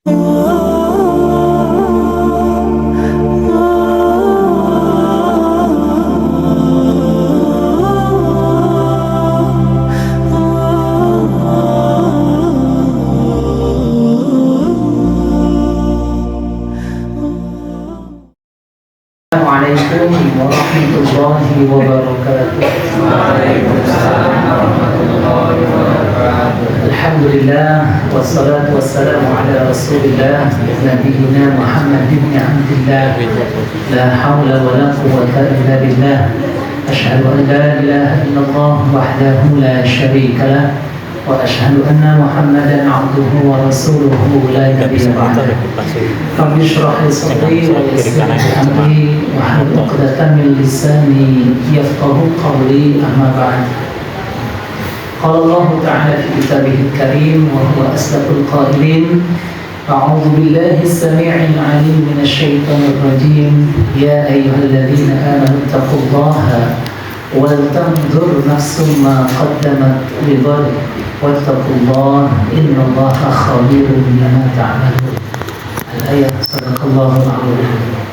Assalamualaikum warahmatullahi wabarakatuh. Waalaikumsalam warahmatullahi wabarakatuh. Alhamdulillah wassalatu wassalamu ala Rasulillah nabiyina Muhammad bin Abdillah. La haula wa la quwwata illa billah. Asyhadu an la ilaha illallah wahdahu la syarika lah wa asyhadu anna Muhammadan abduhu wa rasuluhu la nabiyya ba'dah. Rabbi shrah li sadri wa yassir li amri wahlul 'uqdatam min lisani yafqahu qawli, amma ba'd. Qala Allah ta'ala fi kitabihil karim wa huwa asdaqul qailin. A'udzu billahi as-sami'il 'alim minasy syaithanir rajim. Ya ayyuhalladzina amanu taqullaha wal tanzur nafsum ma qaddamat lighad wattaqullaha innallaha khabirun bima ta'malun. Al-ayat. Sadaqallahul a'lam.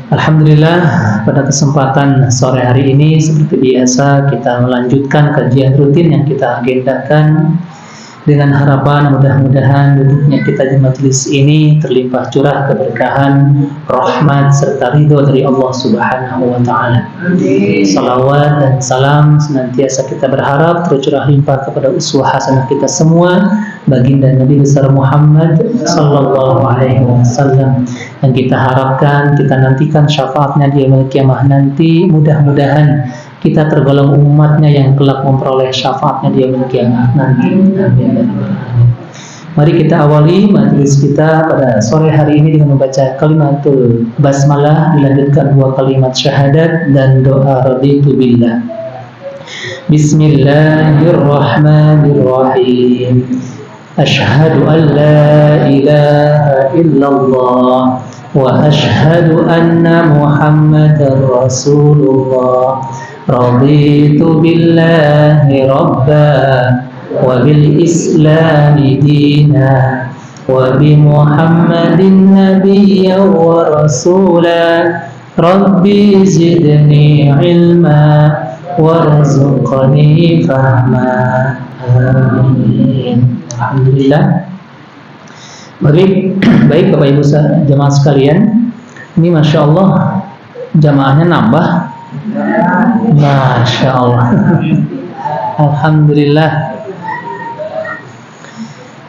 Alhamdulillah, pada kesempatan sore hari ini seperti biasa kita melanjutkan kajian rutin yang kita agendakan dengan harapan mudah-mudahan duduknya kita di majelis ini terlimpah curah keberkahan, rahmat serta ridho dari Allah Subhanahu wa taala. Salawat dan salam senantiasa kita berharap tercurah limpah kepada uswah hasanah kita semua, baginda Nabi besar Muhammad sallallahu alaihi wasallam, yang kita harapkan, kita nantikan syafaatnya di yaumil qiyamah nanti. Mudah-mudahan kita tergolong umatnya yang kelak memperoleh syafaatnya di yaumil qiyamah nanti. Amin. Mari kita awali majelis kita pada sore hari ini dengan membaca kalimatul basmalah, dilanjutkan dua kalimat syahadat dan doa raditu billah. Bismillahirrahmanirrahim. Asyhadu an la ilaha illallah wa asyhadu anna Muhammadar Rasulullah. Raditu billahi rabba wa bil islami dina wa bi Muhammadin nabiyya wa rasula. Rabbi zidni ilma warzuqni fahma. Amin. Alhamdulillah. Baik Bapak Ibu jamaah sekalian, ini Masya Allah jamaahnya nambah. Masya Allah. Alhamdulillah.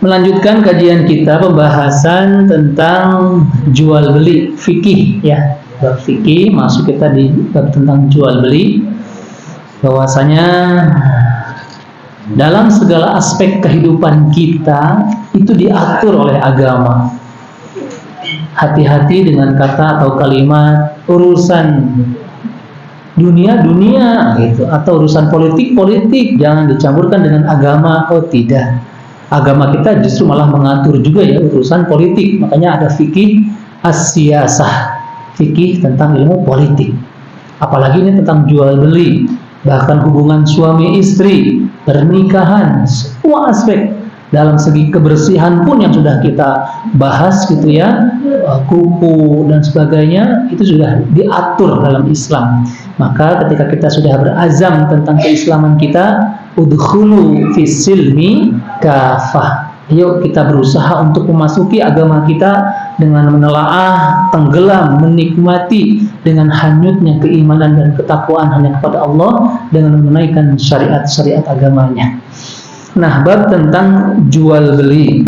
Melanjutkan kajian kita pembahasan tentang jual beli fikih, ya. Bab fikih, masuk kita di bab tentang jual beli. Bahwasanya dalam segala aspek kehidupan kita itu diatur oleh agama. Hati-hati dengan kata atau kalimat urusan dunia gitu, atau urusan politik, jangan dicampurkan dengan agama. Oh tidak, agama kita justru malah mengatur juga ya urusan politik. Makanya ada fikih as-siyasah, fikih tentang ilmu politik. Apalagi ini tentang jual beli, bahkan hubungan suami istri, pernikahan, semua aspek. Dalam segi kebersihan pun yang sudah kita bahas gitu ya, kuku dan sebagainya, itu sudah diatur dalam Islam. Maka ketika kita sudah berazam tentang keislaman kita, udkhulu fis silmi kafah. Yuk kita berusaha untuk memasuki agama kita dengan menelaah, tenggelam, menikmati dengan hanyutnya keimanan dan ketakwaan hanya kepada Allah dengan menunaikan syariat-syariat agamanya. Nah, bab tentang jual beli.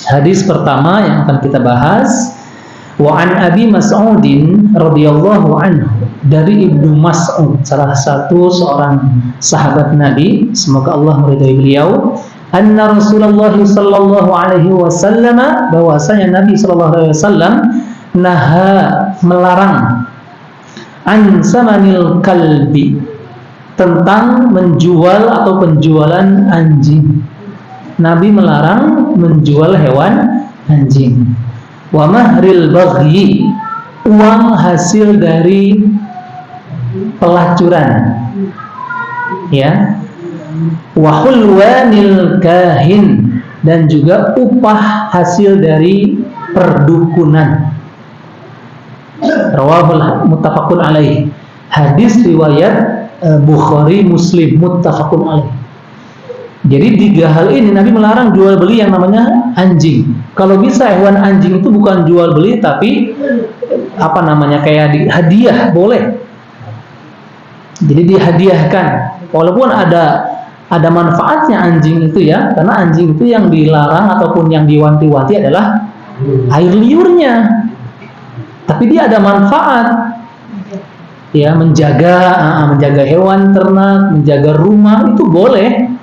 Hadis pertama yang akan kita bahas, wa an Abi Mas'udin radhiyallahu anhu, dari Ibnu Mas'ud, salah satu seorang sahabat Nabi, semoga Allah meridhai beliau, anna Rasulullah sallallahu alaihi wasallam, bahwasanya Nabi sallallahu alaihi wasallam naha, melarang, an samanil kalbi, tentang menjual atau penjualan anjing. Nabi melarang menjual hewan anjing. Wa mahril baghi, uang hasil dari pelacuran, ya. Wa hulwanil kahin, dan juga upah hasil dari perdukunan. Rawahul muttafaqun alaih. Hadis riwayat Bukhari Muslim muttafaqun alaih. Jadi 3 hal ini Nabi melarang jual beli yang namanya anjing. Kalau bisa hewan anjing itu bukan jual beli tapi kayak hadiah boleh. Jadi dihadiahkan. Walaupun ada manfaatnya anjing itu ya, karena anjing itu yang dilarang ataupun yang diwanti-wanti adalah air liurnya. Tapi dia ada manfaat. Ya, menjaga hewan ternak, menjaga rumah itu boleh.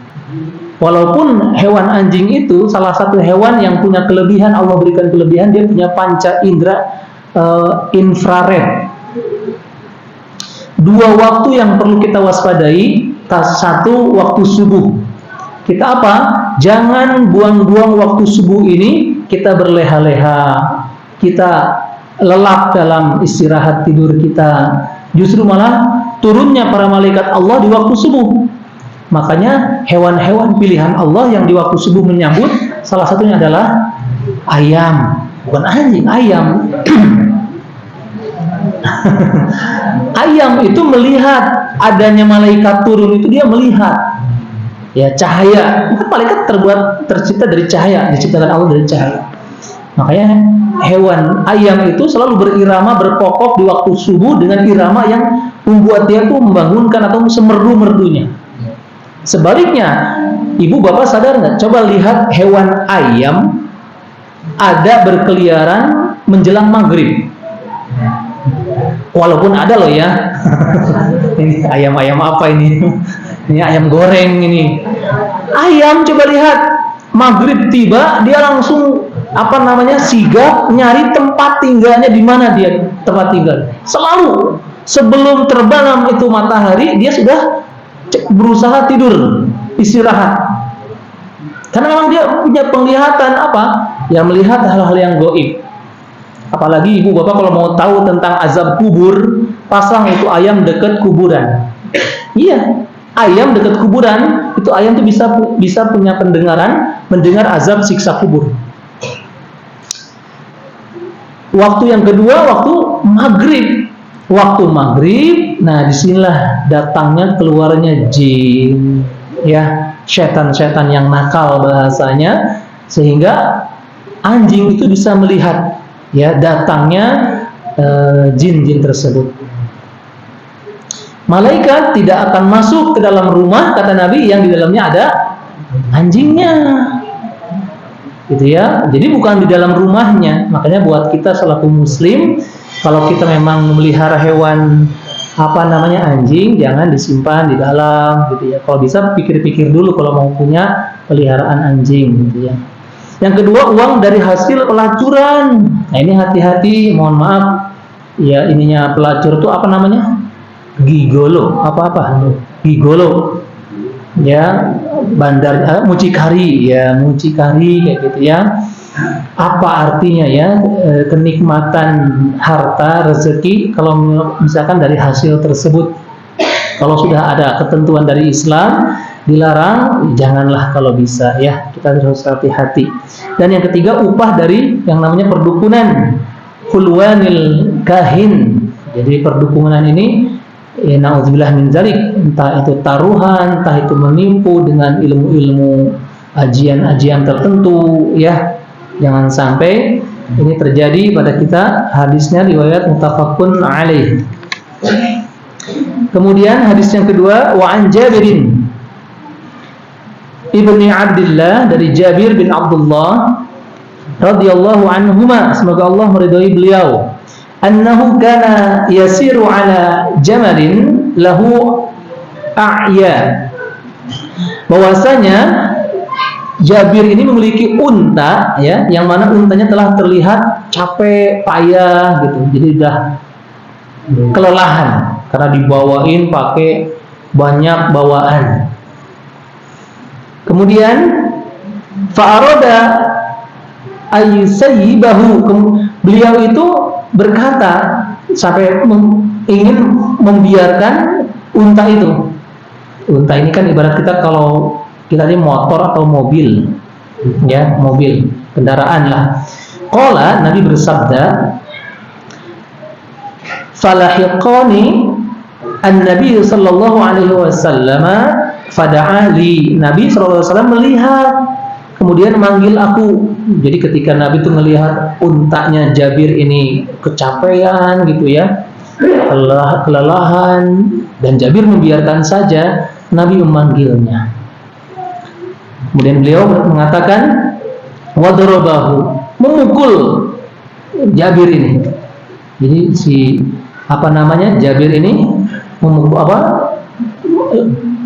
Walaupun hewan anjing itu salah satu hewan yang punya kelebihan, Allah berikan kelebihan, dia punya panca indera infrared. 2 waktu yang perlu kita waspadai. Satu, waktu subuh. Kita jangan buang-buang waktu subuh ini, kita berleha-leha, kita lelap dalam istirahat tidur kita. Justru malah turunnya para malaikat Allah di waktu subuh. Makanya hewan-hewan pilihan Allah yang di waktu subuh menyambut, salah satunya adalah ayam. Bukan anjing, ayam. Ayam itu melihat adanya malaikat turun, itu dia melihat. Ya, cahaya. Itu malaikat tercipta dari cahaya, diciptakan Allah dari cahaya. Makanya hewan ayam itu selalu berirama, berkokok di waktu subuh dengan irama yang membuat dia tuh membangunkan atau semerdu-merdunya. Sebaliknya, ibu bapak sadar nggak? Coba lihat hewan ayam ada berkeliaran menjelang maghrib. Walaupun ada loh ya. Ini ayam-ayam apa ini? Ini ayam goreng ini. Ayam coba lihat maghrib tiba dia langsung sigap nyari tempat tinggalnya di mana dia tempat tinggal. Selalu sebelum terbenam itu matahari dia sudah berusaha tidur, istirahat. Karena memang dia punya penglihatan yang melihat hal-hal yang gaib. Apalagi ibu bapak kalau mau tahu tentang azab kubur, pasang itu ayam dekat kuburan. Iya, ayam dekat kuburan itu ayam tuh bisa punya pendengaran, mendengar azab siksa kubur. Waktu yang kedua, waktu maghrib. Waktu maghrib, nah disinilah datangnya keluarnya jin, ya, setan-setan yang nakal bahasanya, sehingga anjing itu bisa melihat, ya, datangnya jin-jin tersebut. Malaikat tidak akan masuk ke dalam rumah, kata Nabi, yang di dalamnya ada anjingnya, gitu ya. Jadi bukan di dalam rumahnya. Makanya buat kita selaku muslim, kalau kita memang memelihara hewan anjing, jangan disimpan di dalam, gitu ya. Kalau bisa pikir-pikir dulu kalau mau punya peliharaan anjing, gitu ya. Yang kedua, uang dari hasil pelacuran. Nah, ini hati-hati, mohon maaf. Ya, ininya pelacur itu gigolo, gigolo. Ya, bandar mucikari, ya, mucikari kayak gitu ya. Apa artinya ya kenikmatan harta rezeki kalau misalkan dari hasil tersebut? Kalau sudah ada ketentuan dari Islam dilarang, janganlah kalau bisa, ya, kita harus hati-hati. Dan yang ketiga, upah dari yang namanya perdukunan, hulwanil kahin. Jadi perdukunan ini na'udzubillah min dzalik, entah itu taruhan, entah itu menipu dengan ilmu-ilmu ajian-ajian tertentu, ya. Jangan sampai ini terjadi pada kita. Hadisnya riwayat muttafaqun alaih. Kemudian hadis yang kedua, wa an Jabirin ibni Abdullah, dari Jabir bin Abdullah radhiyallahu anhuma, semoga Allah meridhai beliau, annahu kana yasiru ala jamalin lahu a'ya, bahwasanya Jabir ini memiliki unta, ya, yang mana untanya telah terlihat capek, payah gitu. Jadi udah kelelahan karena dibawain pakai banyak bawaan. Kemudian fa'arada ayyusayyibahu, beliau itu berkata sampai ingin membiarkan unta itu. Unta ini kan ibarat kita kalau kita ini motor atau mobil, ya, mobil, kendaraan lah. Qala, Nabi bersabda, falahiqani an-nabi sallallahu alaihi wasallam fada'a li. Nabi sallallahu alaihi wasallam melihat, kemudian manggil aku. Jadi ketika Nabi itu melihat untanya Jabir ini kecapean gitu ya, kelelahan, dan Jabir membiarkan saja, Nabi memanggilnya. Kemudian beliau mengatakan, wadarabahu, memukul Jabir ini. Jadi Jabir ini memukul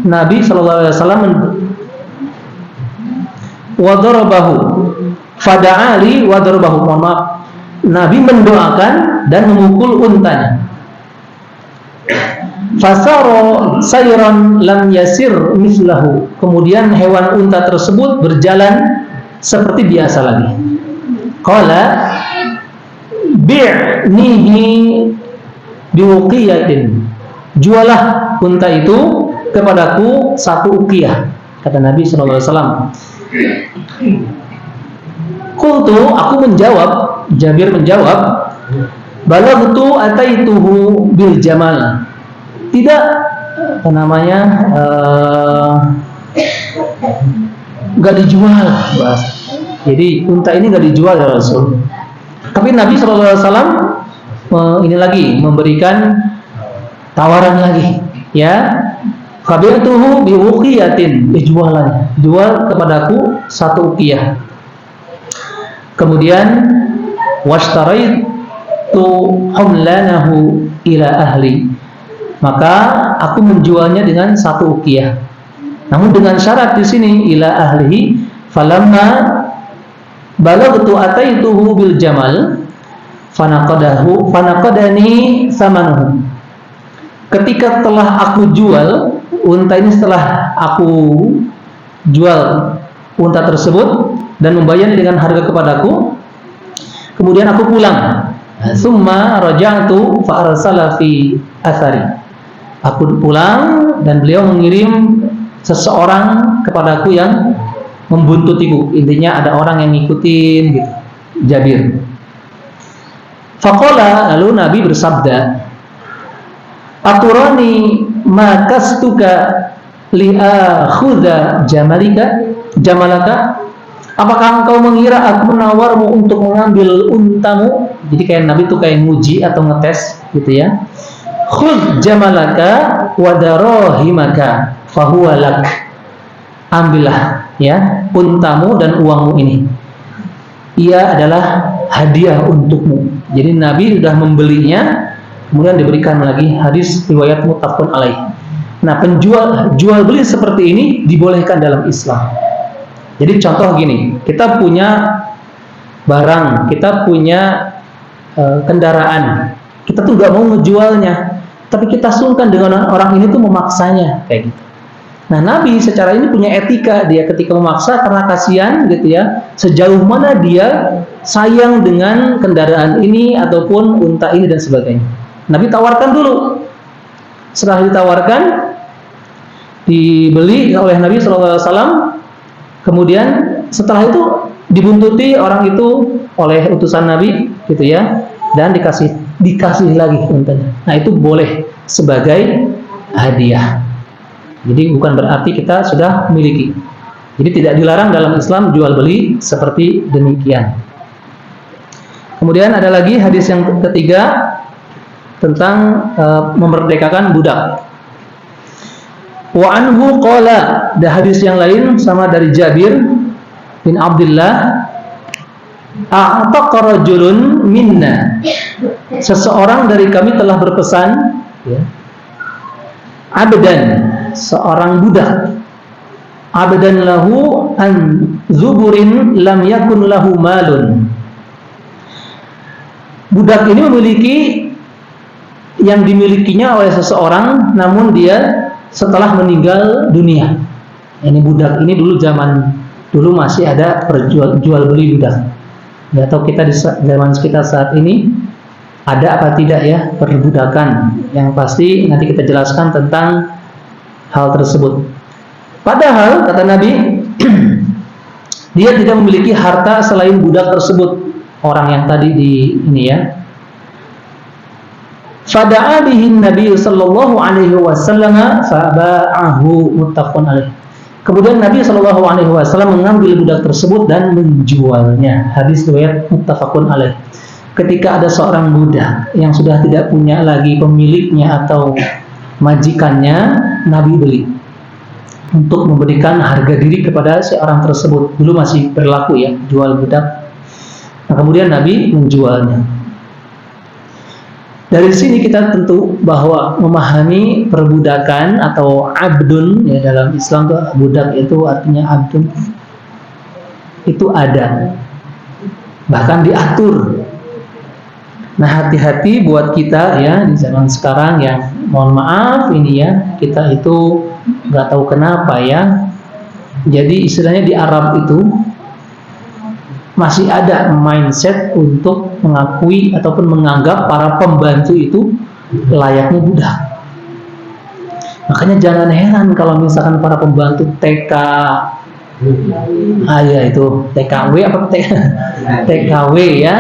Nabi sallallahu alaihi wasallam wadarabahu fada'ali wadarabahu, mohon maaf, Nabi mendoakan dan memukul untanya. Fasaro sayran lam yasir mislahu, kemudian hewan unta tersebut berjalan seperti biasa lagi. Qala bi'nihi biwuqiyatin, jualah unta itu kepadaku 1 uqiyah, kata Nabi sallallahu alaihi wasallam. Qultu, aku menjawab, Jabir menjawab, balaghtu ataituhu bil jamal. Tidak, nggak dijual, bahas. Jadi unta ini nggak dijual ya Rasul. Tapi Nabi SAW ini lagi memberikan tawaran lagi, ya. Fabi'tuhu biwuqiyatin, jual kepadaku 1 uqiyah. Kemudian washtaraitu humlanahu ila ahli, maka aku menjualnya dengan 1 uqiyah. Namun dengan syarat di sini ila ahlihi, falamma balaghtu ataituhu bil jamal fanaqadani samanuhu. Ketika telah aku jual unta ini, setelah aku jual unta tersebut dan membayar dengan harga kepadaku, kemudian aku pulang. Summa raja'tu fa arsala fi athari. Aku pulang dan beliau mengirim seseorang kepadaku yang membuntutiku. Intinya ada orang yang ngikutin gitu, Jabir. Faqala, lalu Nabi bersabda, aturani ma kastuka li'akhudha jamalaka, apakah engkau mengira aku menawarmu untuk mengambil untamu? Jadi kayak Nabi itu kayak nguji atau ngetes gitu ya. Khudh jamalaka wa darahimaka fahuwa lak, ambillah ya untamu dan uangmu ini, ia adalah hadiah untukmu. Jadi Nabi sudah membelinya, kemudian diberikan lagi. Hadis riwayat muttafaqun alaih. Nah, jual beli seperti ini dibolehkan dalam Islam. Jadi contoh gini, kita punya barang, kita punya kendaraan, kita tuh nggak mau ngejualnya, tapi kita sungkan dengan orang ini tuh memaksanya kayak gitu. Nah, Nabi secara ini punya etika, dia ketika memaksa karena kasihan gitu ya, sejauh mana dia sayang dengan kendaraan ini ataupun unta ini dan sebagainya. Nabi tawarkan dulu. Setelah ditawarkan, dibeli oleh Nabi SAW. Kemudian setelah itu dibuntuti orang itu oleh utusan Nabi gitu ya, dan dikasih lagi untanya. Nah, itu boleh sebagai hadiah. Jadi bukan berarti kita sudah memiliki. Jadi tidak dilarang dalam Islam jual beli seperti demikian. Kemudian ada lagi hadis yang ketiga tentang memerdekakan budak. Wa anhu qala, ada hadis yang lain sama dari Jabir bin Abdullah, a'taqa rajulun minna, seseorang dari kami telah berpesan ya, abdan, seorang budak, abdan lahu an zuburin lam yakun lahu malun. Budak ini memiliki yang dimilikinya oleh seseorang, namun dia setelah meninggal dunia. Ini budak ini dulu zaman dulu masih ada jual beli budak. Nggak tahu kita di zaman kita saat ini ada apa tidak ya perbudakan. Yang pasti nanti kita jelaskan tentang hal tersebut. Padahal kata Nabi Dia tidak memiliki harta selain budak tersebut. Orang yang tadi di ini ya. Fada'a bihi Nabi sallallahu alaihi wasallam faba'ahu, muttafaqun alaih. Kemudian Nabi sallallahu alaihi wasallam mengambil budak tersebut dan menjualnya. Hadis riwayat muttafaqun alaih. Ketika ada seorang budak yang sudah tidak punya lagi pemiliknya atau majikannya, Nabi beli untuk memberikan harga diri kepada seorang tersebut. Dulu masih berlaku ya, jual budak. Nah, kemudian Nabi menjualnya. Dari sini kita tentu bahwa memahami perbudakan atau abdun ya, dalam Islam itu budak itu artinya abdun itu ada, bahkan diatur. Nah, hati-hati buat kita ya di zaman sekarang yang mohon maaf ini ya, kita itu nggak tahu kenapa ya. Jadi istilahnya di Arab itu masih ada mindset untuk mengakui ataupun menganggap para pembantu itu layaknya budak. Makanya jangan heran kalau misalkan para pembantu TK, ya itu TKW apa TKW ya.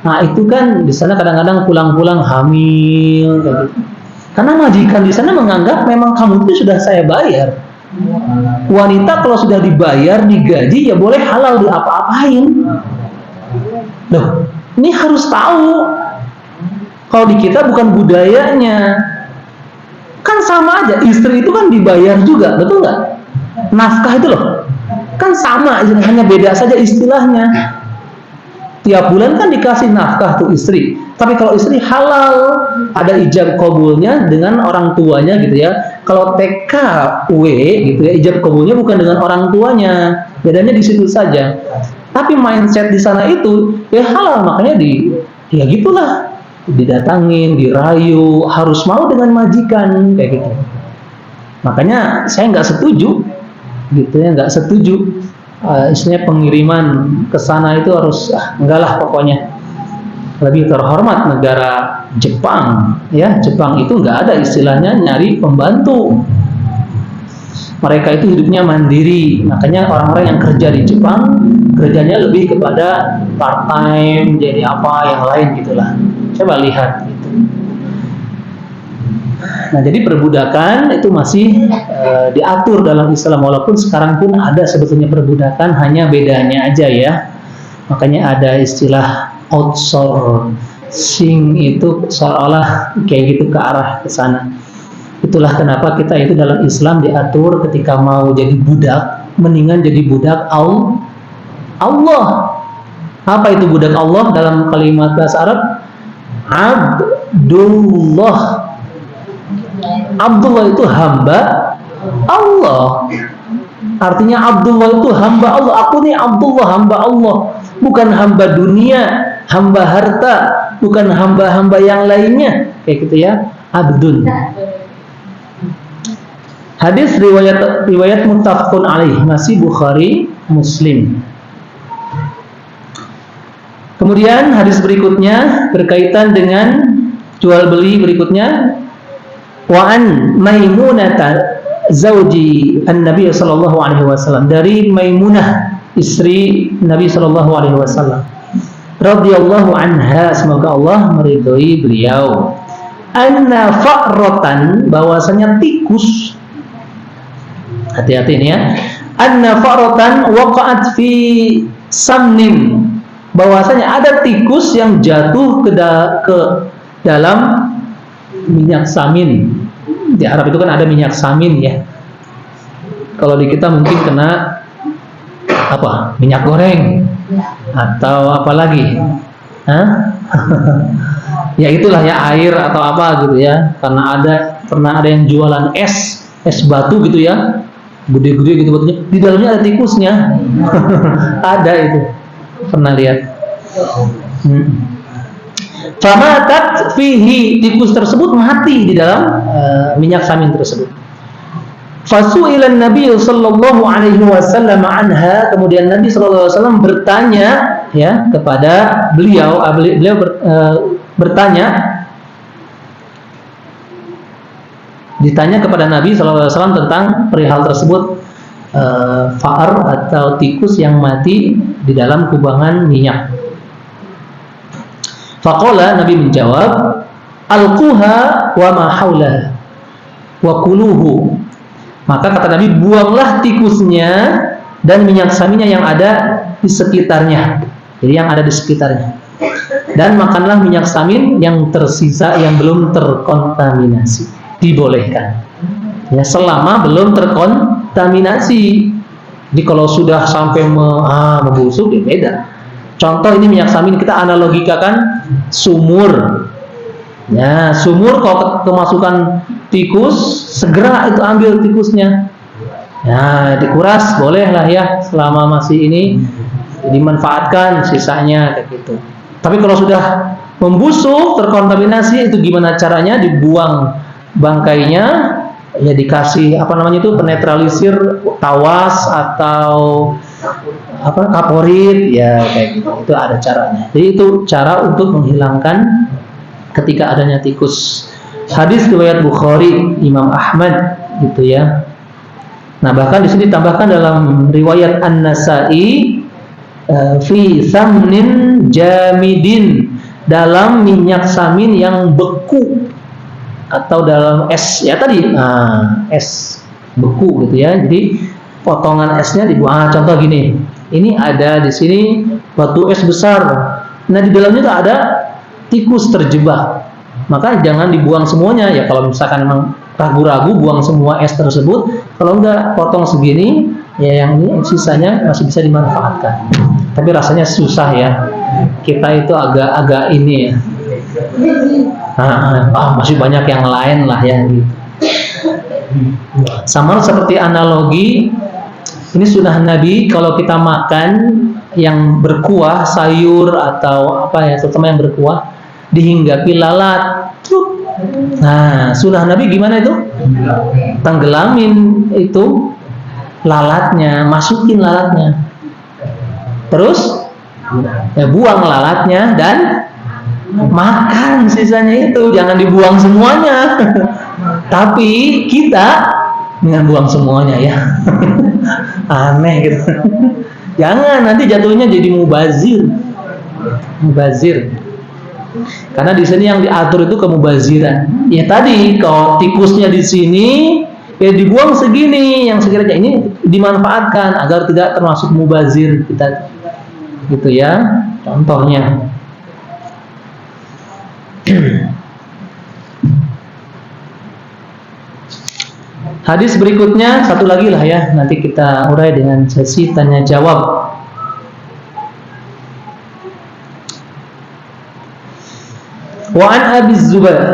Nah itu kan di sana kadang-kadang pulang-pulang hamil, kayak gitu. Karena majikan di sana menganggap memang kamu itu sudah saya bayar. Wanita kalau sudah dibayar, digaji, ya boleh halal diapa-apain. Loh, ini harus tahu. Kalau di kita bukan budayanya. Kan sama aja, istri itu kan dibayar juga, betul nggak? Nafkah itu loh, kan sama, hanya beda saja istilahnya. Tiap bulan kan dikasih nafkah tuh istri. Tapi kalau istri halal, ada ijab qabulnya dengan orang tuanya gitu ya. Kalau TKW gitu ya, ijab qabulnya bukan dengan orang tuanya. Bedanya di situ saja. Tapi mindset di sana itu ya halal, makanya ya gitulah. Didatangin, dirayu, harus mau dengan majikan kayak gitu. Makanya saya nggak setuju gitu ya, nggak setuju. Istilahnya pengiriman ke sana itu harus enggak lah pokoknya. Lebih terhormat negara Jepang ya, Jepang itu enggak ada istilahnya nyari pembantu. Mereka itu hidupnya mandiri. Makanya orang-orang yang kerja di Jepang kerjanya lebih kepada part time, jadi apa yang lain gitulah. Coba lihat gitu. Nah, jadi perbudakan itu masih diatur dalam Islam, walaupun sekarang pun ada sebetulnya perbudakan, hanya bedanya aja ya. Makanya ada istilah outsourcing, itu seolah kayak gitu ke arah ke sana. Itulah kenapa kita itu dalam Islam diatur ketika mau jadi budak, mendingan jadi budak Allah. Apa itu budak Allah dalam kalimat bahasa Arab? Abdullah. Abdullah itu hamba Allah. Artinya Abdullah itu hamba Allah. Aku nih Abdullah, hamba Allah. Bukan hamba dunia, hamba harta, bukan hamba-hamba yang lainnya. Kayak gitu ya, abdun. Hadis riwayat muttafaqun alaih, masih Bukhari, Muslim. Kemudian hadis berikutnya berkaitan dengan jual beli berikutnya. Wa an Maimunah zauji an-Nabi sallallahu alaihi wasallam, dari Maimunah istri Nabi sallallahu alaihi wasallam radhiyallahu anha, semoga Allah meridhoi beliau, anna fa'ratan, bahwasanya tikus, hati-hati ini ya, anna fa'ratan waqa'at fi samnin, bahwasanya ada tikus yang jatuh ke dalam minyak samin. Di Arab itu kan ada minyak samin ya. Kalau di kita mungkin kena apa? Minyak goreng atau apa lagi? Ya itulah ya, air atau apa gitu ya. Karena pernah ada yang jualan es batu gitu ya. Gede-gede gitu batunya. Di dalamnya ada tikusnya. Ada itu. Pernah lihat. Famatat fihi, tikus tersebut mati di dalam minyak samin tersebut. Fasu'ilan Nabi sallallahu alaihi wasallam anha, kemudian Nabi sallallahu alaihi wasallam bertanya ya kepada beliau, ditanya kepada Nabi sallallahu alaihi wasallam tentang perihal tersebut. fa'ar atau tikus yang mati di dalam kubangan minyak. Faqala, Nabi menjawab, alquha wa ma haulaha wa kuluhu. Maka kata Nabi, buanglah tikusnya dan minyak saminnya yang ada di sekitarnya. Jadi yang ada di sekitarnya. Dan makanlah minyak samin yang tersisa yang belum terkontaminasi. Dibolehkan. Ya, selama belum terkontaminasi. Jadi kalau sudah sampai membusuk, ya beda. Contoh ini minyak samin, kita analogikakan sumur. Ya, sumur kalau kemasukan tikus, segera itu ambil tikusnya. Ya, dikuras bolehlah ya, selama masih ini dimanfaatkan sisanya kayak gitu. Tapi kalau sudah membusuk, terkontaminasi, itu gimana caranya? Dibuang bangkainya, ya dikasih penetralisir tawas atau kaporit, ya kayak gitu. Itu ada caranya. Jadi itu cara untuk menghilangkan ketika adanya tikus. Hadis riwayat Bukhari, Imam Ahmad gitu ya. Nah, bahkan di sini ditambahkan dalam riwayat An-Nasa'i fi samnin jamidin, dalam minyak samin yang beku atau dalam es ya tadi. Es beku gitu ya. Jadi potongan esnya dibuang. Contoh gini. Ini ada di sini batu es besar. Nah, di dalamnya tuh ada tikus terjebak. Maka jangan dibuang semuanya ya. Kalau misalkan memang ragu-ragu buang semua es tersebut, kalau enggak potong segini, ya yang ini sisanya masih bisa dimanfaatkan. Tapi rasanya susah ya. Kita itu agak ini ya. Masih banyak yang lain lah ya gitu. Sama seperti analogi, ini sunnah Nabi kalau kita makan yang berkuah, sayur atau terutama yang berkuah, dihinggapi lalat. Nah, sunnah Nabi gimana itu? Tenggelamin itu lalatnya, masukin lalatnya. Terus buang lalatnya dan makan sisanya itu. Jangan dibuang semuanya. Tapi kita jangan buang semuanya ya. Aneh gitu. Jangan, nanti jatuhnya jadi mubazir. Karena di sini yang diatur itu kemubaziran. Ya tadi kalau tikusnya di sini, ya dibuang segini, yang sekiranya ini dimanfaatkan agar tidak termasuk mubazir kita, gitu ya. Contohnya. Hadis berikutnya satu lagi lah ya, nanti kita urai dengan sesi tanya jawab. Wa an Abi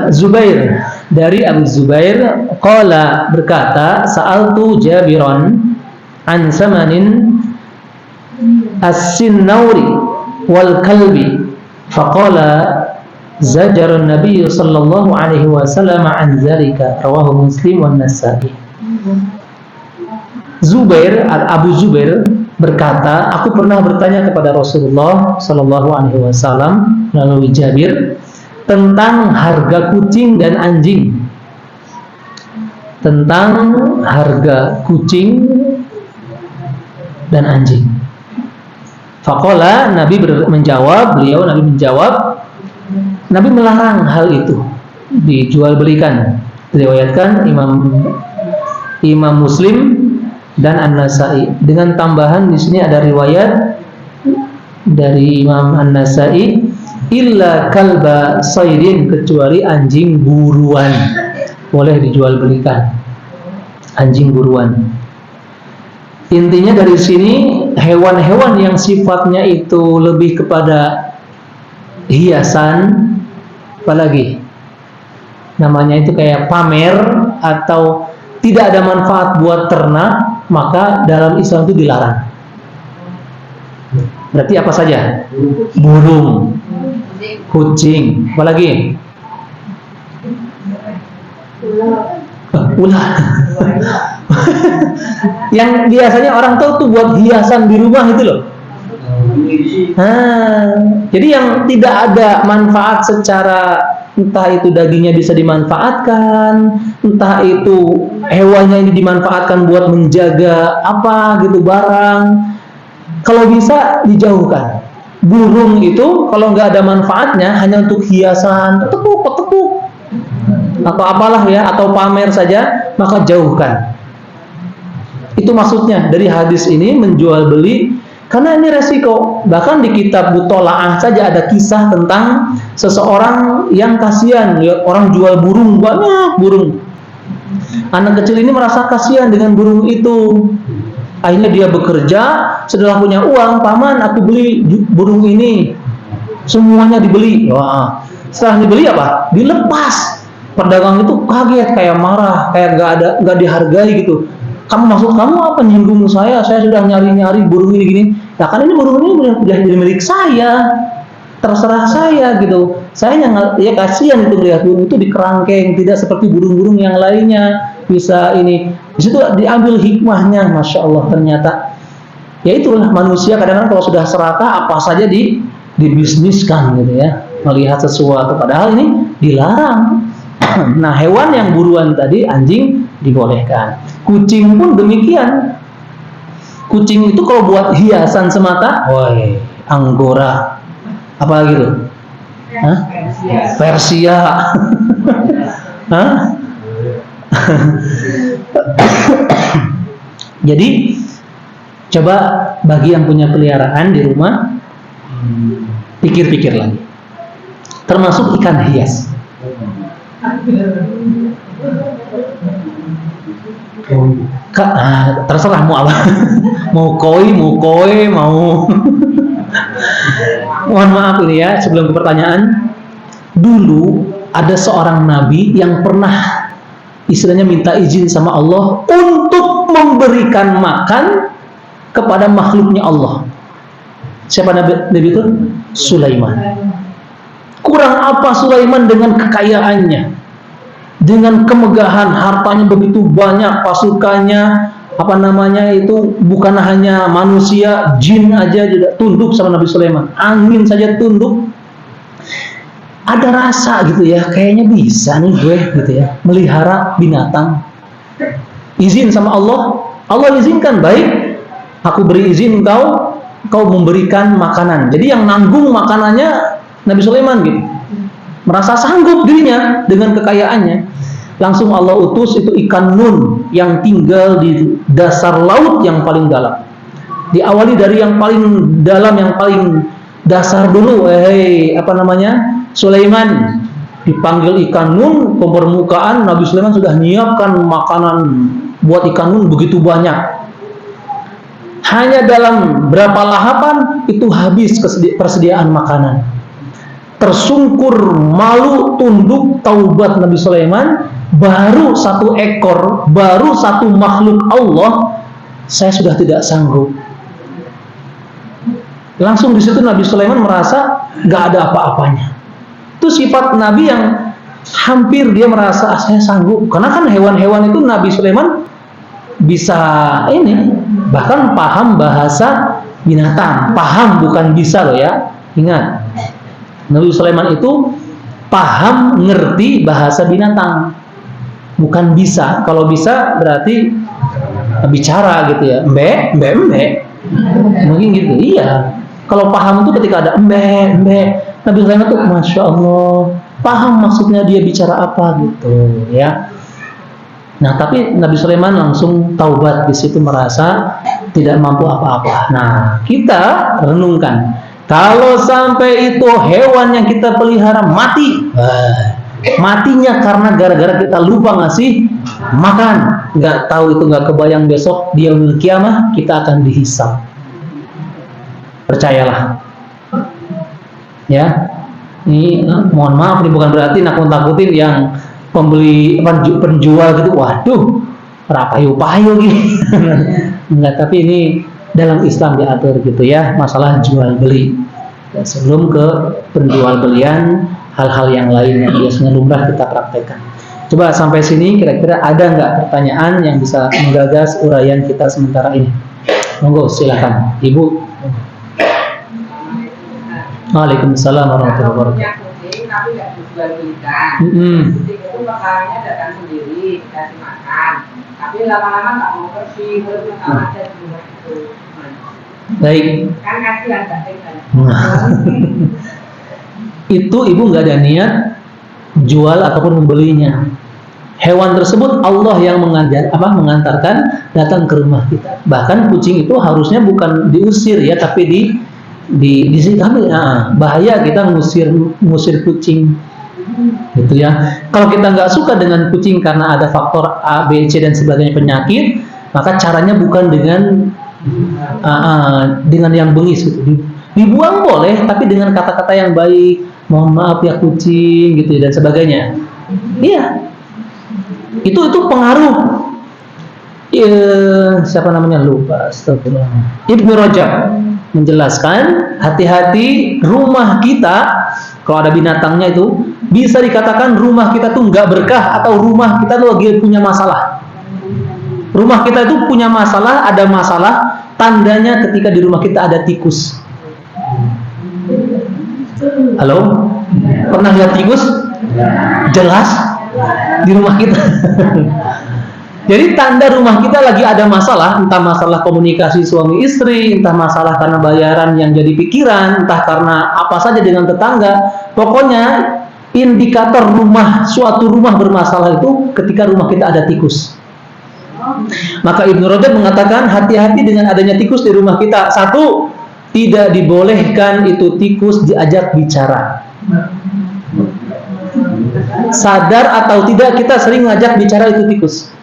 Zubair, dari Abu Zubair qala, berkata, sa'altu Jabiran an samanin as-sinnauri wal kalbi faqala zajar an-nabiy sallallahu alaihi wasallam an dzalika, rawahu Muslim wan Nasa'i. Abu Zubair berkata, aku pernah bertanya kepada Rasulullah sallallahu alaihi wasallam melalui Jabir tentang harga kucing dan anjing. Tentang harga kucing dan anjing. Faqala, Nabi menjawab, Nabi melarang hal itu dijual belikan. Diriwayatkan Imam Muslim dan An-Nasa'i. Dengan tambahan di sini ada riwayat dari Imam An-Nasa'i, illa kalba saydin, kecuali anjing buruan boleh dijual belikan. Anjing buruan. Intinya dari sini hewan-hewan yang sifatnya itu lebih kepada hiasan, apalagi namanya itu kayak pamer atau tidak ada manfaat buat ternak, maka dalam Islam itu dilarang. Berarti apa saja? Burung, kucing, apalagi? Ular. Yang biasanya orang tahu tuh buat hiasan di rumah itu loh. Jadi yang tidak ada manfaat secara entah itu dagingnya bisa dimanfaatkan, entah itu hewannya ini dimanfaatkan buat menjaga apa gitu barang. Kalau bisa dijauhkan. Burung itu kalau nggak ada manfaatnya hanya untuk hiasan, tepuk atau apalah ya, atau pamer saja, maka jauhkan. Itu maksudnya dari hadis ini menjual beli, karena ini resiko. Bahkan di kitab Butola'ah saja ada kisah tentang seseorang yang kasihan lihat orang jual burung, banyak burung. Anak kecil ini merasa kasihan dengan burung itu. Akhirnya dia bekerja, setelah punya uang, paman aku beli burung ini. Semuanya dibeli. Wah, setelah dibeli apa? Dilepas. Pedagang itu kaget, kayak marah, kayak nggak dihargai gitu. Maksud kamu apa nyinggung saya? Saya sudah nyari-nyari burung ini gini. Ya kan ini burung ini udah jadi milik saya. Terserah saya gitu. Saya ya kasihan itu melihat burung itu dikerangkeng, tidak seperti burung-burung yang lainnya bisa ini. Di situ diambil hikmahnya, masya Allah ternyata. Ya itulah manusia kadang-kadang kalau sudah serakah apa saja dibisniskan gitu ya. Melihat sesuatu padahal ini dilarang. Nah, hewan yang buruan tadi anjing dibolehkan. Kucing pun demikian. Kucing itu kalau buat hiasan semata, woi, Anggora. Apa gitu? Hah? Persia. Hah? Jadi coba bagi yang punya peliharaan di rumah, pikir-pikir lagi. Termasuk ikan hias. Terserah mau apa. Mau koi, mau mohon maaf ini ya, sebelum ke pertanyaan. Dulu ada seorang nabi yang pernah istilahnya minta izin sama Allah untuk memberikan makan kepada makhluknya Allah. Siapa nabi itu? Sulaiman. Kurang apa Sulaiman dengan kekayaannya, dengan kemegahan, hartanya begitu banyak, pasukannya, apa namanya itu, bukan hanya manusia, jin aja juga tunduk sama Nabi Sulaiman. Angin saja tunduk. Ada rasa gitu ya, kayaknya bisa nih gue gitu ya, melihara binatang. Izin sama Allah, Allah izinkan, baik, aku beri izin kau memberikan makanan. Jadi yang nanggung makanannya Nabi Sulaiman gitu. Merasa sanggup dirinya dengan kekayaannya. Langsung Allah utus itu ikan nun yang tinggal di dasar laut yang paling dalam. Diawali dari yang paling dalam, yang paling dasar dulu. Sulaiman dipanggil ikan nun ke permukaan. Nabi Sulaiman sudah menyiapkan makanan buat ikan nun begitu banyak. Hanya dalam berapa lahapan itu habis persediaan makanan. Tersungkur, malu, tunduk, taubat Nabi Sulaiman. Baru satu ekor, baru satu makhluk Allah, saya sudah tidak sanggup. Langsung di situ Nabi Sulaiman merasa nggak ada apa-apanya. Itu sifat Nabi yang hampir dia merasa saya sanggup. Karena kan hewan-hewan itu Nabi Sulaiman bisa ini, bahkan paham bahasa binatang. Paham bukan bisa loh ya. Ingat, Nabi Sulaiman itu paham, ngerti bahasa binatang. Bukan bisa. Kalau bisa berarti bicara gitu ya. Mbe. Mungkin gitu. Iya. Kalau paham itu ketika ada mbe. Nabi Sulaiman itu masya Allah paham maksudnya dia bicara apa gitu ya. Nah, tapi Nabi Sulaiman langsung taubat di situ, merasa tidak mampu apa-apa. Nah, kita renungkan, kalau sampai itu hewan yang kita pelihara mati, matinya karena gara-gara kita lupa ngasih makan, nggak tahu itu, nggak kebayang besok di yaumul kiamah kita akan dihisab. Percayalah. Ya, ini mohon maaf, ini bukan berarti nakut-nakutin yang pembeli penjual gitu. Waduh, rapayu-payu gitu. Enggak, tapi ini dalam Islam diatur gitu ya, masalah jual beli. Ya, sebelum ke penjual belian, hal-hal yang lain yang biasanya lumrah kita praktekkan. Coba sampai sini kira-kira ada nggak pertanyaan yang bisa menggagas uraian kita sementara ini? Monggo, silakan, Ibu. Waalaikumsalam warahmatullahi wabarakatuh. jual belikan. Kucing itu makanannya datang sendiri, dikasih makan. Tapi lama-lama nggak mau bersih, terus sama aja di rumah itu. Baik. Kan kasihan batin kan. Itu ibu nggak ada niat jual ataupun membelinya. Hewan tersebut Allah yang mengantarkan datang ke rumah kita. Bahkan kucing itu harusnya bukan diusir ya, tapi disikapi. Nah, bahaya kita ngusir kucing, gitu ya. Kalau kita nggak suka dengan kucing karena ada faktor A, B, C dan sebagainya penyakit, maka caranya bukan dengan yang bengis gitu. Dibuang boleh, tapi dengan kata-kata yang baik. Mohon maaf ya kucing, gitu dan sebagainya. Iya. Itu pengaruh. Siapa namanya lupa. Astagfirullah. Ibnu Rajab menjelaskan, hati-hati rumah kita kalau ada binatangnya itu bisa dikatakan rumah kita tuh nggak berkah atau rumah kita tuh lagi punya masalah. Rumah kita itu punya masalah, ada masalah. Tandanya ketika di rumah kita ada tikus. Halo? Pernah lihat tikus? Jelas di rumah kita. Jadi tanda rumah kita lagi ada masalah, entah masalah komunikasi suami istri, entah masalah karena bayaran yang jadi pikiran, entah karena apa saja dengan tetangga. Pokoknya indikator suatu rumah bermasalah itu ketika rumah kita ada tikus. Maka Ibnu Rajab mengatakan hati-hati dengan adanya tikus di rumah kita. Satu, tidak dibolehkan itu tikus diajak bicara. Sadar atau tidak kita sering ngajak bicara itu tikus.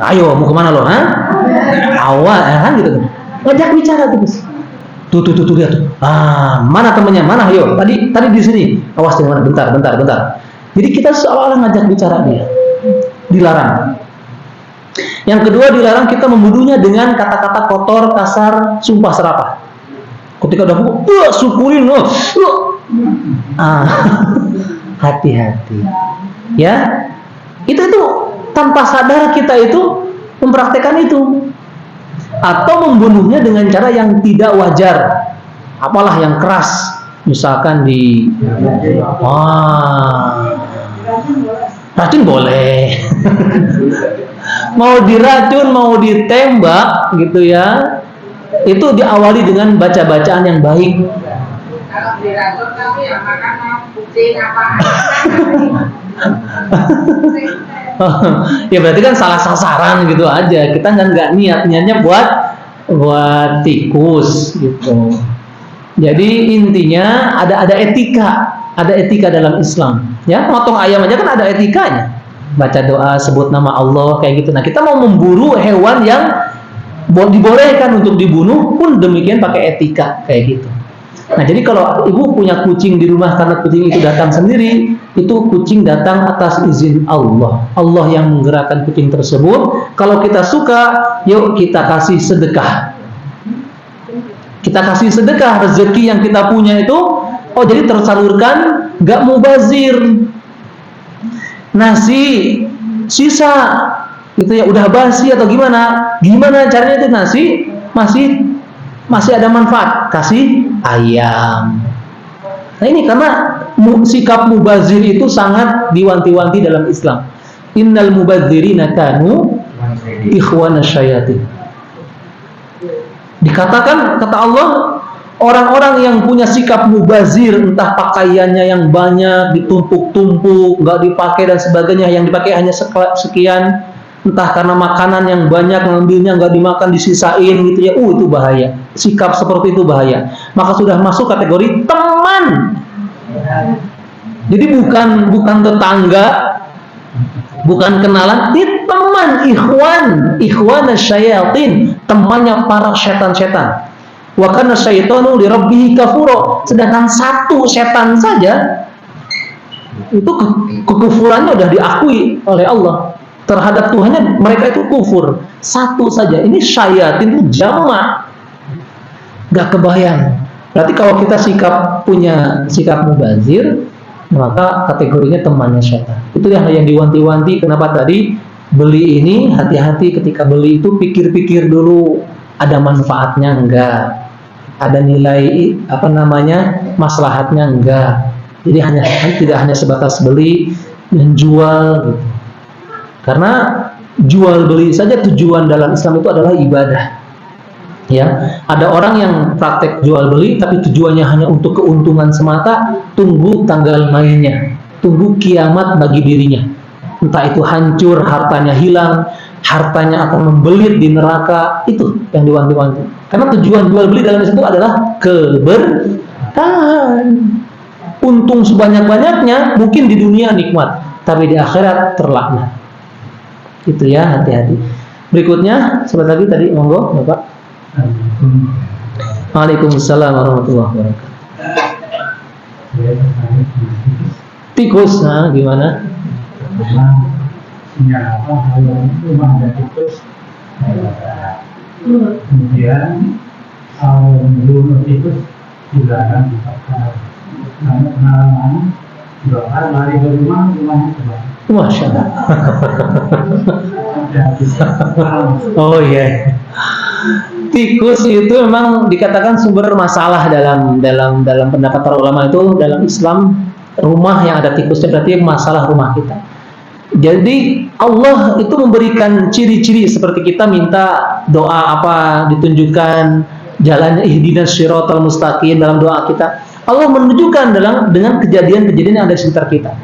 Ayo mau kemana lo? Awal gitu. Ngajak bicara tikus. Tuh lihat tuh. Mana temennya? Mana? Ayo. Tadi di sini. Awas jangan bentar. Jadi kita seolah-olah ngajak bicara dia. Dilarang. Yang kedua dilarang kita membunuhnya dengan kata-kata kotor, kasar, sumpah serapah. Ketika udah pukul, syukurin loh. Hati-hati. Ya. Itu tanpa sadar kita itu mempraktekkan itu. Atau membunuhnya dengan cara yang tidak wajar. Apalah yang keras. Misalkan racun boleh. Mau diracun, mau ditembak gitu ya. Itu diawali dengan baca-bacaan yang baik. Kalau diracun tapi yang makan kucing apa? Ya berarti kan salah sasaran gitu aja. Kita nggak niatnya buat tikus gitu. Jadi intinya ada etika dalam Islam. Ya, motong ayam aja kan ada etikanya. Baca doa, sebut nama Allah kayak gitu. Nah, kita mau memburu hewan yang dibolehkan untuk dibunuh pun demikian pakai etika kayak gitu. Nah, jadi kalau ibu punya kucing di rumah karena kucing itu datang sendiri, itu kucing datang atas izin Allah. Allah yang menggerakkan kucing tersebut. Kalau kita suka, yuk kita kasih sedekah. Kita kasih sedekah, rezeki yang kita punya itu, jadi tersalurkan, gak mubazir. Nasi sisa itu ya udah basi atau gimana caranya itu nasi masih ada manfaat, kasih ayam. Nah ini karena sikap mubazir itu sangat diwanti-wanti dalam Islam. Innal mubadzirina kanu ikhwana syayatin. Dikatakan kata Allah, orang-orang yang punya sikap mubazir, entah pakaiannya yang banyak, ditumpuk-tumpuk, nggak dipakai dan sebagainya, yang dipakai hanya sekian, entah karena makanan yang banyak ngambilnya nggak dimakan, disisain gitu ya, itu bahaya. Sikap seperti itu bahaya. Maka sudah masuk kategori teman. Jadi bukan tetangga, bukan kenalan, ini teman, ikhwan syayatin, temannya para setan-setan. Wa kana syaitanu li rabbih kafura. Sedangkan satu setan saja itu kekufurannya sudah diakui oleh Allah. Terhadap Tuhannya mereka itu kufur. Satu saja. Ini syayatin itu jamak. Gak kebayang. Berarti kalau kita punya sikap mubazir, maka kategorinya temannya setan. Itu yang diwanti-wanti. Kenapa tadi beli ini hati-hati ketika beli itu pikir-pikir dulu ada manfaatnya enggak, ada nilai maslahatnya enggak. Jadi tidak hanya sebatas beli dan jual gitu. Karena jual beli saja tujuan dalam Islam itu adalah ibadah. Ya, ada orang yang praktek jual beli tapi tujuannya hanya untuk keuntungan semata, tunggu tanggal mainnya, tunggu kiamat bagi dirinya. Entah itu hancur, hartanya hilang, hartanya akan membelit di neraka, itu yang diwanti-wanti. Karena tujuan jual beli dalam Islam itu adalah keberkahan. Untung sebanyak-banyaknya mungkin di dunia nikmat, tapi di akhirat terlaknat. Itu ya, hati-hati. Berikutnya, sebentar lagi tadi monggo, Bapak. Waalaikumsalam warahmatullahi wabarakatuh. Tikus, nah gimana? Rumah ada tikus, kemudian belum tikus dilarang dibakar. Karena pengalaman dibakar lari ke rumah, rumahnya terbakar. Masya Allah. Oh iya. Tikus itu memang dikatakan sumber masalah dalam pendapat para ulama itu dalam Islam. Rumah yang ada tikusnya berarti masalah rumah kita. Jadi Allah itu memberikan ciri-ciri seperti kita minta doa apa ditunjukkan jalannya ihdinas siratal mustaqim dalam doa kita. Allah menunjukkan dengan kejadian-kejadian yang ada di sekitar kita.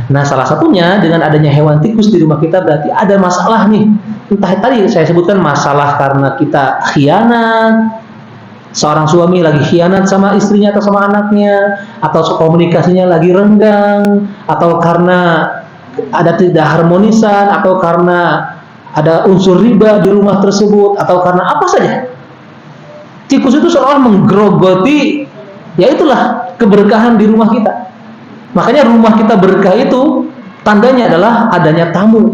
Nah, salah satunya dengan adanya hewan tikus di rumah kita berarti ada masalah nih. Entah tadi saya sebutkan masalah karena kita khianat, seorang suami lagi khianat sama istrinya atau sama anaknya, atau komunikasinya lagi renggang, atau karena ada tidak harmonisan, atau karena ada unsur riba di rumah tersebut, atau karena apa saja. Tikus itu seolah menggerogoti, ya itulah keberkahan di rumah kita. Makanya rumah kita berkah itu tandanya adalah adanya tamu.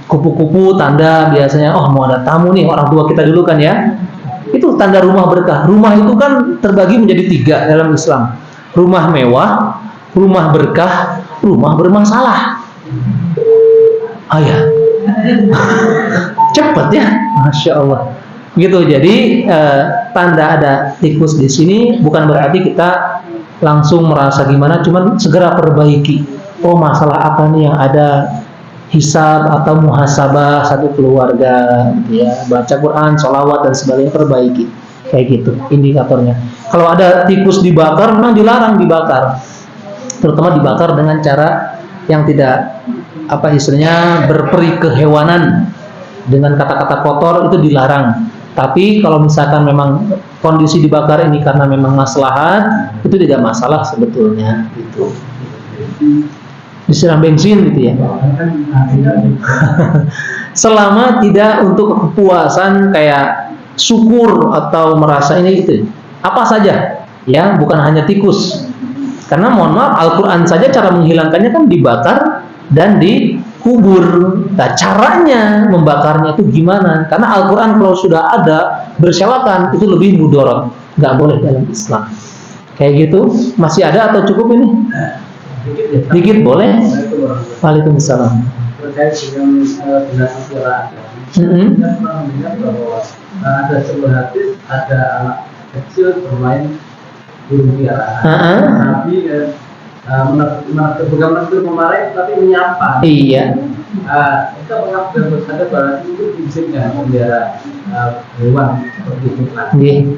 Kupu-kupu tanda biasanya, oh mau ada tamu nih, orang tua kita dulu kan ya. Itu tanda rumah berkah. Rumah itu kan terbagi menjadi 3 dalam Islam. Rumah mewah, rumah berkah, rumah bermasalah. Oh ya, cepet ya, Masya Allah. Gitu. Jadi tanda ada tikus di sini bukan berarti kita langsung merasa gimana, cuman segera perbaiki. Oh masalah apa nih yang ada, hisab atau muhasabah satu keluarga, ya baca Quran, sholawat dan sebagainya, perbaiki. Kayak gitu indikatornya. Kalau ada tikus dibakar, memang dilarang dibakar, terutama dibakar dengan cara yang tidak istilahnya berperi kehewanan dengan kata-kata kotor, itu dilarang. Tapi kalau misalkan memang kondisi dibakar ini karena memang maslahat, itu tidak masalah sebetulnya. Gitu. Disiram bensin gitu ya. Selama tidak untuk kepuasan kayak syukur atau merasa ini gitu. Apa saja, ya bukan hanya tikus. Karena mohon maaf, Al-Quran saja cara menghilangkannya kan dibakar dan dikubur. Nah, caranya membakarnya itu gimana? Karena Al-Quran kalau sudah ada bersyawakan itu lebih mudorot, nggak boleh dalam Islam. Kayak gitu. Masih ada atau cukup ini? Dikit boleh. Waalaikumsalam. Terkait dengan binatang peliharaan, kita pernah mendengar bahwa ada sebuah hadis, ada anak kecil bermain burung peliharaan, tapi bukan menegur memarahi, tapi menyapa. Iya. Kita mengaku dan bersadar bahwa itu diizinkan memelihara hewan seperti itu.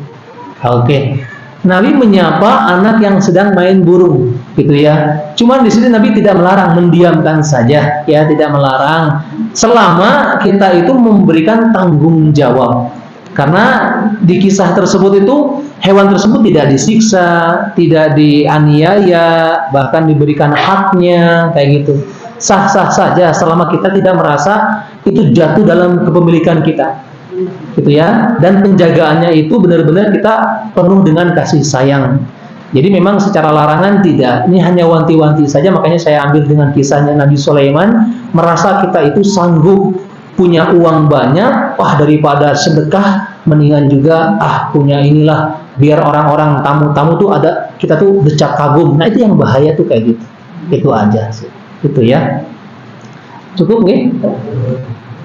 Oke. Nabi menyapa anak yang sedang main burung, gitu ya. Cuman di sini Nabi tidak melarang, mendiamkan saja, ya, tidak melarang. Selama kita itu memberikan tanggung jawab. Karena di kisah tersebut itu hewan tersebut tidak disiksa, tidak dianiaya, bahkan diberikan haknya, kayak gitu. Sah-sah saja selama kita tidak merasa itu jatuh dalam kepemilikan kita. Gitu ya, dan penjagaannya itu benar-benar kita penuh dengan kasih sayang. Jadi memang secara larangan tidak, ini hanya wanti-wanti saja. Makanya saya ambil dengan kisahnya Nabi Sulaiman, merasa kita itu sanggup punya uang banyak, wah daripada sedekah mendingan juga punya inilah, biar orang-orang tamu-tamu tuh ada, kita tuh decap kagum. Nah itu yang bahaya tuh kayak gitu. Itu aja sih. Itu ya. Cukup nggih?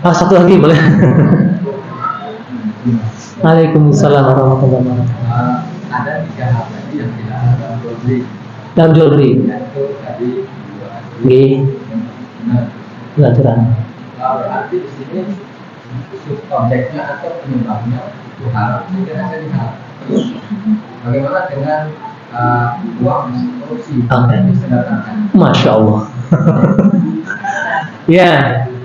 Satu lagi boleh. Waalaikumsalam warahmatullahi wabarakatuh. Ada 3 hal tadi yang tidak ada beli. dalam jual beli. Itu tadi Nggih, aturan. berarti di sini objeknya atau penyebabnya itu haram. Mungkin aja diharam. Bagaimana dengan uang korupsi? Oke. Disedekahkan. Masya Allah. Ya,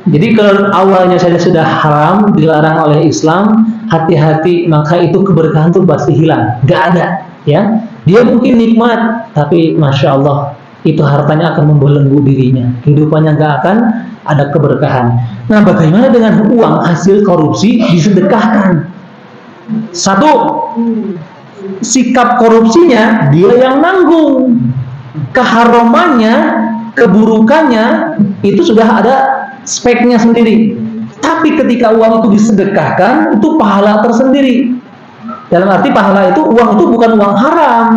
jadi kalau awalnya saja sudah haram, dilarang oleh Islam, hati-hati, maka itu keberkahan itu pasti hilang, nggak ada. Ya, dia mungkin nikmat, tapi Masya Allah, itu hartanya akan membelenggu dirinya, kehidupannya nggak akan ada keberkahan. Nah, bagaimana dengan uang hasil korupsi disedekahkan? Satu, sikap korupsinya dia yang nanggung, keharamannya, keburukannya itu sudah ada speknya sendiri. Tapi ketika uang itu disedekahkan, itu pahala tersendiri. Dalam arti pahala itu, uang itu bukan uang haram,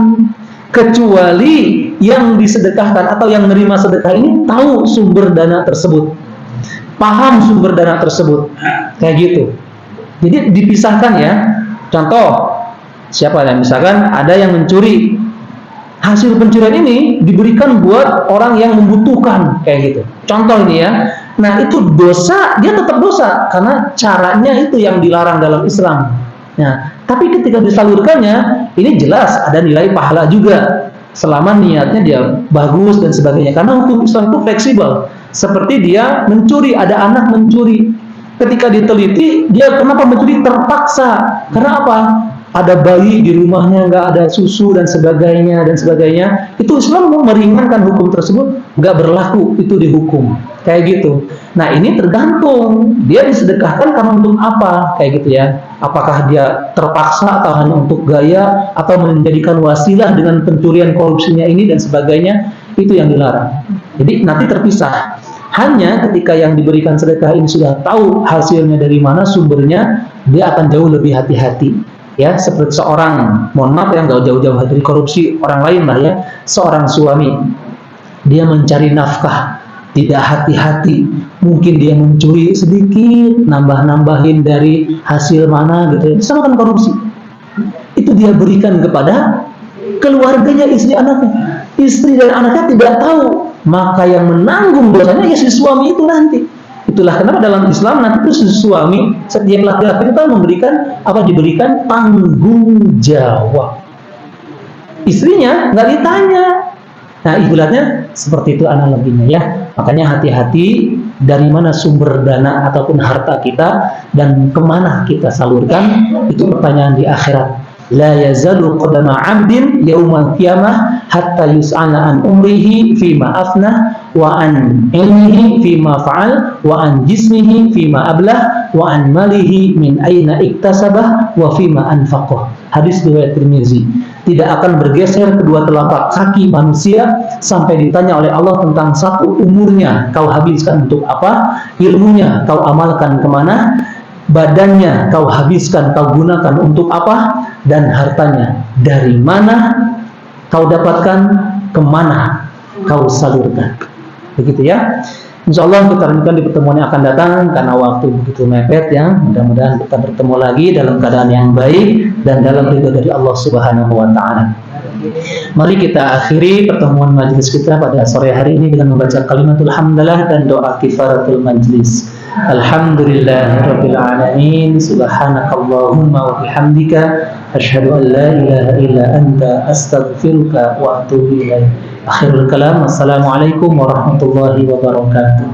kecuali yang disedekahkan atau yang menerima sedekah ini tahu sumber dana tersebut, paham sumber dana tersebut, kayak gitu. Jadi dipisahkan ya. Contoh, siapa yang misalkan ada yang mencuri, hasil pencurian ini diberikan buat orang yang membutuhkan, kayak gitu. Contoh ini ya. Nah, itu dosa, dia tetap dosa karena caranya itu yang dilarang dalam Islam. Nah, tapi ketika disalurkannya, ini jelas ada nilai pahala juga selama niatnya dia bagus dan sebagainya. Karena hukum Islam itu fleksibel. Seperti dia mencuri, ada anak mencuri. Ketika diteliti, dia kenapa mencuri? Terpaksa. Karena apa? Ada bayi di rumahnya, nggak ada susu dan sebagainya dan sebagainya. Itu Islam meringankan hukum tersebut, nggak berlaku, itu dihukum kayak gitu. Nah, ini tergantung dia disedekahkan karena untuk apa, kayak gitu ya. Apakah dia terpaksa atau hanya untuk gaya atau menjadikan wasilah dengan pencurian korupsinya ini dan sebagainya, itu yang dilarang. Jadi nanti terpisah. Hanya ketika yang diberikan sedekah ini sudah tahu hasilnya dari mana sumbernya, dia akan jauh lebih hati-hati. Ya, seperti seorang, mohon maaf yang jauh-jauh dari korupsi orang lain lah ya, seorang suami, dia mencari nafkah, tidak hati-hati, mungkin dia mencuri sedikit, nambah-nambahin dari hasil mana gitu, sama kan korupsi. Itu dia berikan kepada keluarganya, istri anaknya. Istri dan anaknya tidak tahu, maka yang menanggung dosanya ya si suami itu nanti. Itulah kenapa dalam Islam nanti itu si suami, setiap laki-laki itu diberikan tanggung jawab. Istrinya nggak ditanya. Nah, ibaratnya seperti itu analoginya ya. Makanya hati-hati dari mana sumber dana ataupun harta kita dan kemana kita salurkan, itu pertanyaan di akhirat. La yazalu qadama 'abdin yaumal qiyamah hatta yus'ala an umrihi fima afna wa an ilmihi fima fa'al wa an jismihi fima ablah wa an malihi min aina iktasabah wa fima anfaqah. Hadis riwayat Tirmizi. Tidak akan bergeser kedua telapak kaki manusia sampai ditanya oleh Allah tentang satu, umurnya kau habiskan untuk apa, ilmunya kau amalkan kemana, badannya kau habiskan, kau gunakan untuk apa, dan hartanya dari mana kau dapatkan, kemana kau salurkan. Begitu ya. Insya Allah kita lanjutkan di pertemuan yang akan datang karena waktu begitu mepet ya. Mudah-mudahan kita bertemu lagi dalam keadaan yang baik dan dalam ridho dari Allah Subhanahu wa Ta'ala. Mari kita akhiri pertemuan majelis kita pada sore hari ini dengan membaca kalimatul hamdalah dan doa kifaratul majlis. Alhamdulillahirabbil alamin, subhanakallahumma wa bihamdika asyhadu an la ilaha illa anta astaghfiruka wa atubu ilaik. Akhirul kalam, assalamualaikum warahmatullahi wabarakatuh.